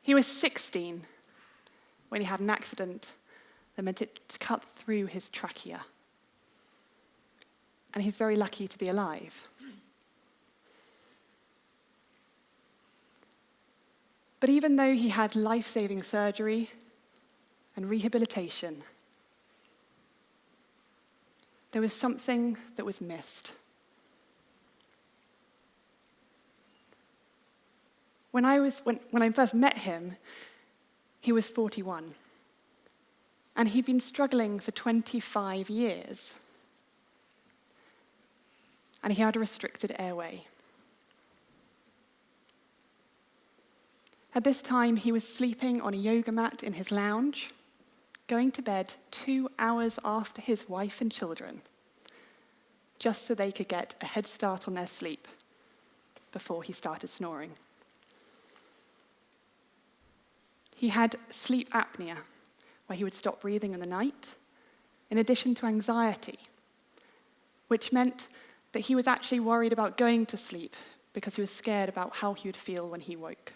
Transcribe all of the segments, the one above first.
He was 16 when he had an accident that meant it cut through his trachea. And he's very lucky to be alive. But even though he had life-saving surgery and rehabilitation, there was something that was missed. When I first met him, he was 41. And he'd been struggling for 25 years. And he had a restricted airway. At this time, he was sleeping on a yoga mat in his lounge, going to bed 2 hours after his wife and children, just so they could get a head start on their sleep before he started snoring. He had sleep apnea, where he would stop breathing in the night, in addition to anxiety, which meant that he was actually worried about going to sleep because he was scared about how he would feel when he woke.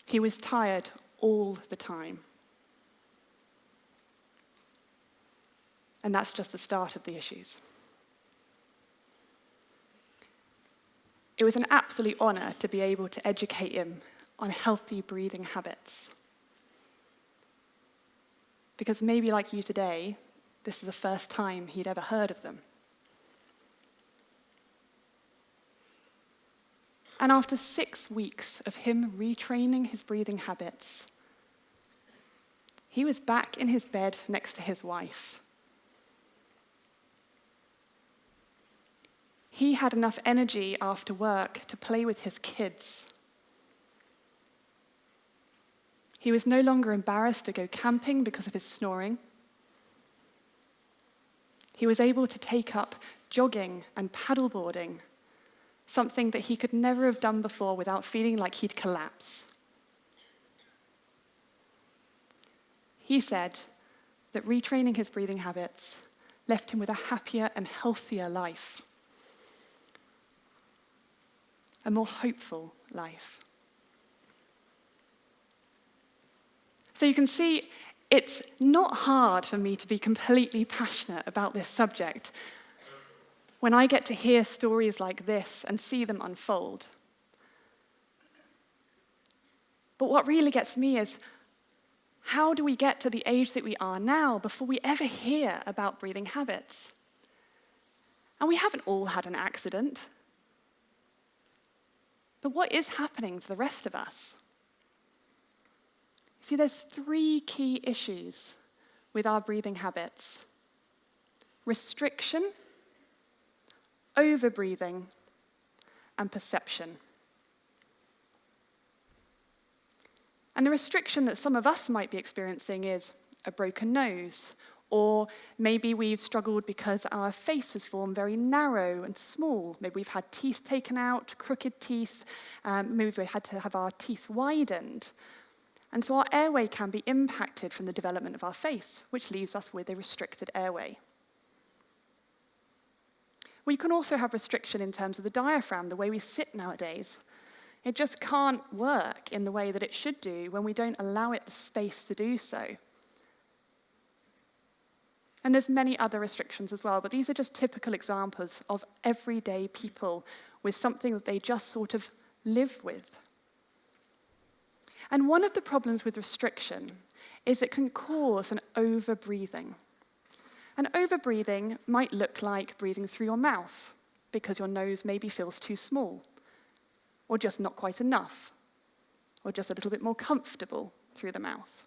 He was tired all the time. And that's just the start of the issues. It was an absolute honor to be able to educate him on healthy breathing habits. Because maybe like you today, this is the first time he'd ever heard of them. And after 6 weeks of him retraining his breathing habits, he was back in his bed next to his wife. He had enough energy after work to play with his kids. He was no longer embarrassed to go camping because of his snoring. He was able to take up jogging and paddleboarding, something that he could never have done before without feeling like he'd collapse. He said that retraining his breathing habits left him with a happier and healthier life, a more hopeful life. So you can see it's not hard for me to be completely passionate about this subject when I get to hear stories like this and see them unfold. But what really gets me is, how do we get to the age that we are now before we ever hear about breathing habits? And we haven't all had an accident. But what is happening to the rest of us? See, there's 3 key issues with our breathing habits: restriction, overbreathing, and perception. And the restriction that some of us might be experiencing is a broken nose, or maybe we've struggled because our face has formed very narrow and small. Maybe we've had teeth taken out, crooked teeth, maybe we've had to have our teeth widened. And so our airway can be impacted from the development of our face, which leaves us with a restricted airway. We can also have restriction in terms of the diaphragm, the way we sit nowadays. It just can't work in the way that it should do when we don't allow it the space to do so. And there's many other restrictions as well, but these are just typical examples of everyday people with something that they just sort of live with. And one of the problems with restriction is it can cause an overbreathing. And overbreathing might look like breathing through your mouth because your nose maybe feels too small, or just not quite enough, or just a little bit more comfortable through the mouth.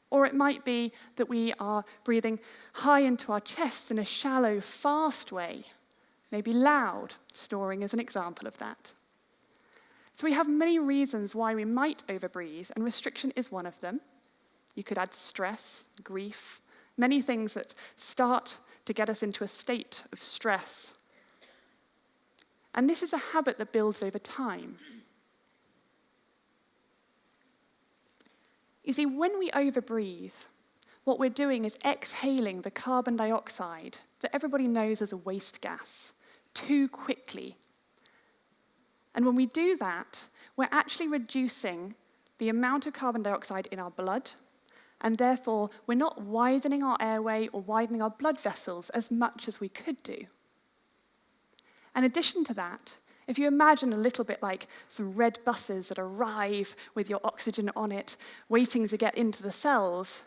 Or it might be that we are breathing high into our chest in a shallow, fast way, maybe loud. Snoring is an example of that. So we have many reasons why we might overbreathe, and restriction is one of them. You could add stress, grief, many things that start to get us into a state of stress. And this is a habit that builds over time. You see, when we overbreathe, what we're doing is exhaling the carbon dioxide that everybody knows as a waste gas too quickly. And when we do that, we're actually reducing the amount of carbon dioxide in our blood, and therefore we're not widening our airway or widening our blood vessels as much as we could do. In addition to that, if you imagine a little bit like some red buses that arrive with your oxygen on it, waiting to get into the cells,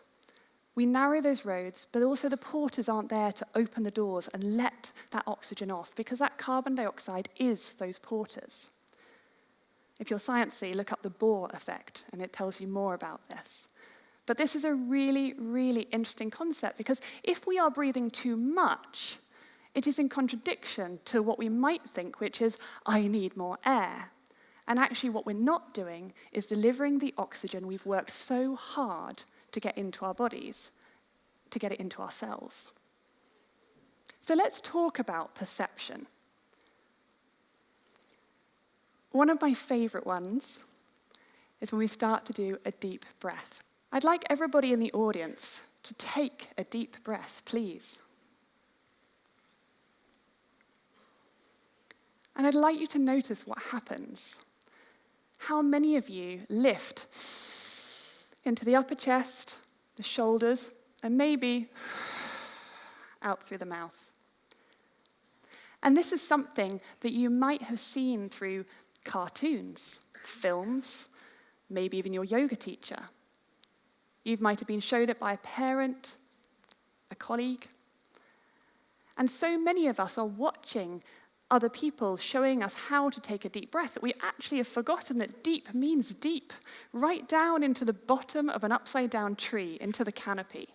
we narrow those roads, but also the porters aren't there to open the doors and let that oxygen off, because that carbon dioxide is those porters. If you're sciencey, look up the Bohr effect, and it tells you more about this. But this is a really, really interesting concept, because if we are breathing too much, it is in contradiction to what we might think, which is, I need more air. And actually what we're not doing is delivering the oxygen we've worked so hard to get into our bodies, to get it into our cells. So let's talk about perception. One of my favorite ones is when we start to do a deep breath. I'd like everybody in the audience to take a deep breath, please. And I'd like you to notice what happens. How many of you lift into the upper chest, the shoulders, and maybe out through the mouth. And this is something that you might have seen through cartoons, films, maybe even your yoga teacher. You might have been showed it by a parent, a colleague. And so many of us are watching other people showing us how to take a deep breath that we actually have forgotten that deep means deep, right down into the bottom of an upside-down tree, into the canopy.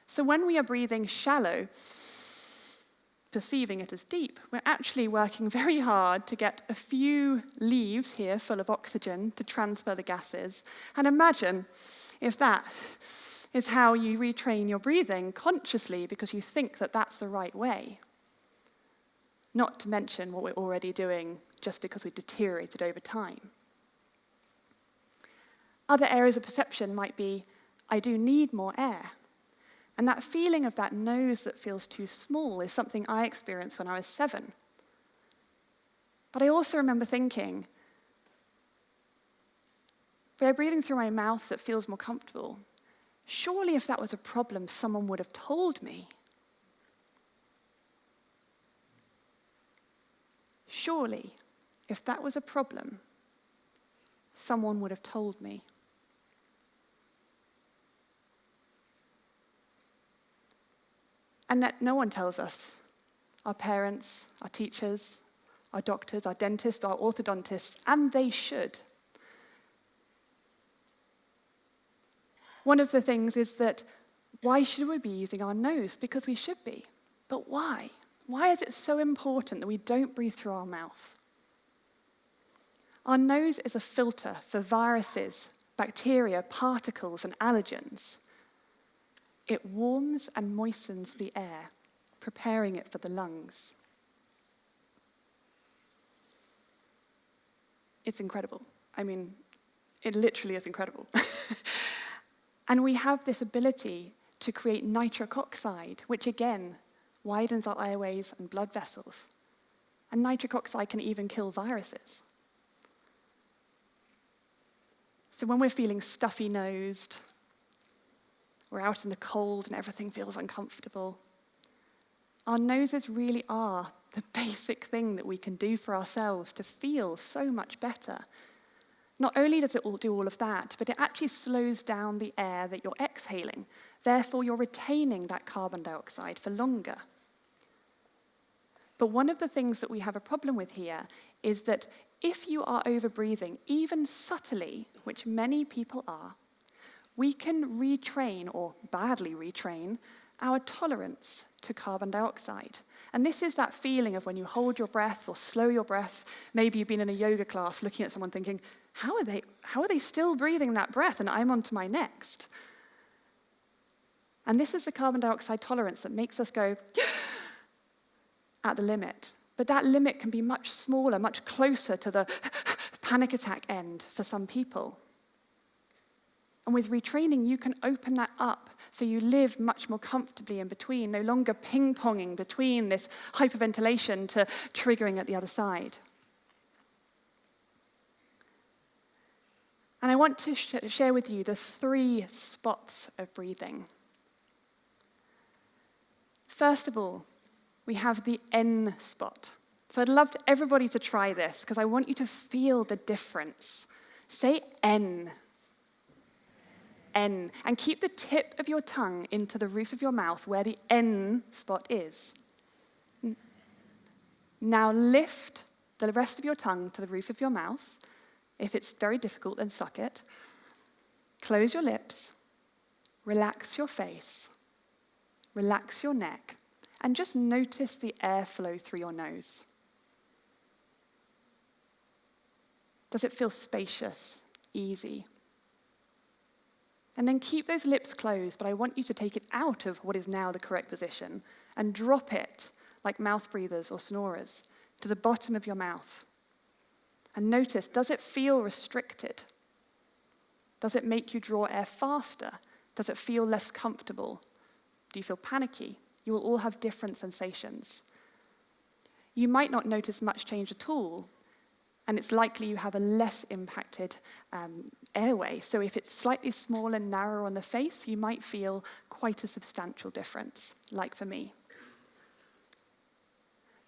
So when we are breathing shallow, perceiving it as deep, we're actually working very hard to get a few leaves here full of oxygen to transfer the gases. And imagine if that is how you retrain your breathing consciously because you think that that's the right way. Not to mention what we're already doing just because we've deteriorated over time. Other areas of perception might be, I do need more air. And that feeling of that nose that feels too small is something I experienced when I was 7. But I also remember thinking, by breathing through my mouth that feels more comfortable, surely if that was a problem, someone would have told me. Surely, if that was a problem, someone would have told me. And that no one tells us. Our parents, our teachers, our doctors, our dentists, our orthodontists, and they should. One of the things is that why should we be using our nose? Because we should be. But why? Why is it so important that we don't breathe through our mouth? Our nose is a filter for viruses, bacteria, particles, and allergens. It warms and moistens the air, preparing it for the lungs. It's incredible. I mean, it literally is incredible. And we have this ability to create nitric oxide, which again widens our airways and blood vessels. And nitric oxide can even kill viruses. So when we're feeling stuffy-nosed, we're out in the cold and everything feels uncomfortable, our noses really are the basic thing that we can do for ourselves to feel so much better. Not only does it all do all of that, but it actually slows down the air that you're exhaling. Therefore, you're retaining that carbon dioxide for longer. But one of the things that we have a problem with here is that if you are over-breathing, even subtly, which many people are, we can retrain, or badly retrain, our tolerance to carbon dioxide. And this is that feeling of when you hold your breath or slow your breath. Maybe you've been in a yoga class looking at someone thinking, how are they still breathing that breath and I'm on to my next? And this is the carbon dioxide tolerance that makes us go at the limit. But that limit can be much smaller, much closer to the panic attack end for some people. And with retraining, you can open that up so you live much more comfortably in between, no longer ping-ponging between this hyperventilation to triggering at the other side. And I want to share with you the 3 spots of breathing. First of all, we have the N spot. So I'd love everybody to try this because I want you to feel the difference. Say N. N. And keep the tip of your tongue into the roof of your mouth where the N spot is. Now lift the rest of your tongue to the roof of your mouth. If it's very difficult, then suck it. Close your lips. Relax your face. Relax your neck. And just notice the airflow through your nose. Does it feel spacious, easy? And then keep those lips closed, but I want you to take it out of what is now the correct position and drop it, like mouth breathers or snorers, to the bottom of your mouth. And notice, does it feel restricted? Does it make you draw air faster? Does it feel less comfortable? Do you feel panicky? You will all have different sensations. You might not notice much change at all, and it's likely you have a less impacted airway. So if it's slightly small and narrow on the face, you might feel quite a substantial difference, like for me.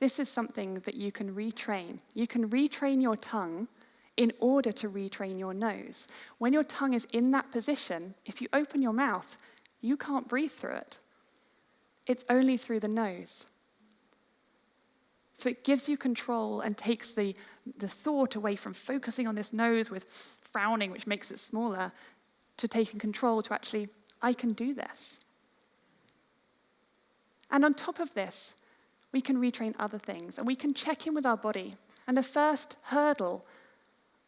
This is something that you can retrain. You can retrain your tongue in order to retrain your nose. When your tongue is in that position, if you open your mouth, you can't breathe through it. It's only through the nose. So it gives you control and takes the thought away from focusing on this nose with frowning, which makes it smaller, to taking control to actually, I can do this. And on top of this, we can retrain other things, and we can check in with our body. And the first hurdle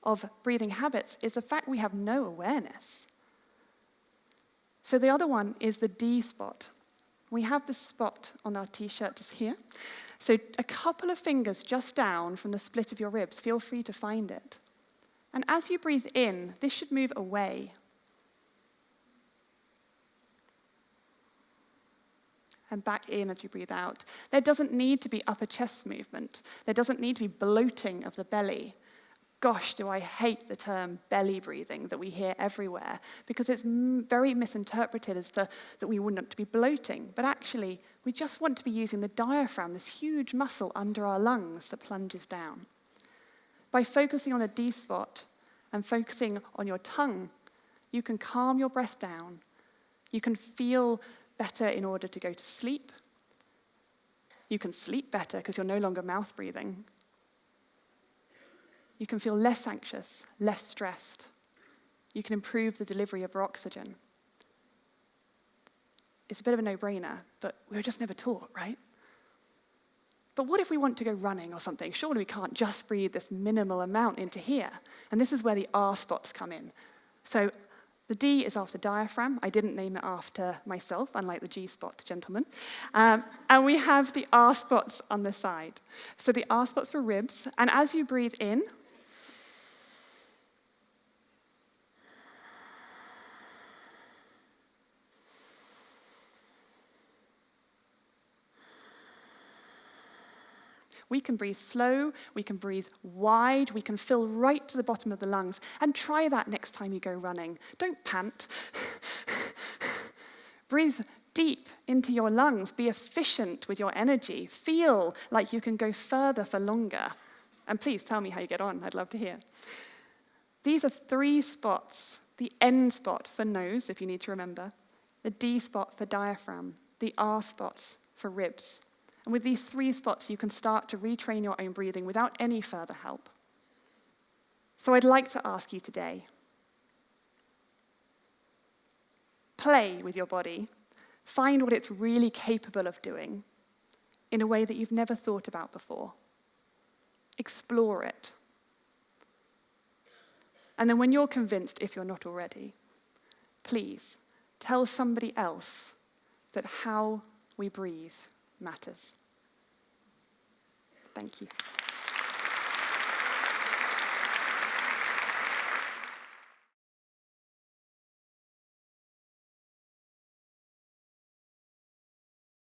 of breathing habits is the fact we have no awareness. So the other one is the D spot. We have this spot on our t-shirt just here. So a couple of fingers just down from the split of your ribs, feel free to find it. And as you breathe in, this should move away. And back in as you breathe out. There doesn't need to be upper chest movement. There doesn't need to be bloating of the belly. Gosh, do I hate the term belly breathing that we hear everywhere, because it's very misinterpreted as to that we wouldn't want to be bloating. But actually, we just want to be using the diaphragm, this huge muscle under our lungs that plunges down. By focusing on the D spot and focusing on your tongue, you can calm your breath down. You can feel better in order to go to sleep. You can sleep better because you're no longer mouth breathing. You can feel less anxious, less stressed. You can improve the delivery of oxygen. It's a bit of a no-brainer, but we were just never taught, right? But what if we want to go running or something? Surely we can't just breathe this minimal amount into here. And this is where the R spots come in. So the D is after diaphragm. I didn't name it after myself, unlike the G spot, gentlemen. And we have the R spots on the side. So the R spots for ribs. And as you breathe in, we can breathe slow, we can breathe wide, we can fill right to the bottom of the lungs. And try that next time you go running. Don't pant. Breathe deep into your lungs. Be efficient with your energy. Feel like you can go further for longer. And please tell me how you get on. I'd love to hear. These are 3 spots. The N spot for nose, if you need to remember. The D spot for diaphragm. The R spots for ribs. And with these 3 spots, you can start to retrain your own breathing without any further help. So I'd like to ask you today, play with your body. Find what it's really capable of doing in a way that you've never thought about before. Explore it. And then when you're convinced, if you're not already, please tell somebody else that how we breathe matters. Thank you.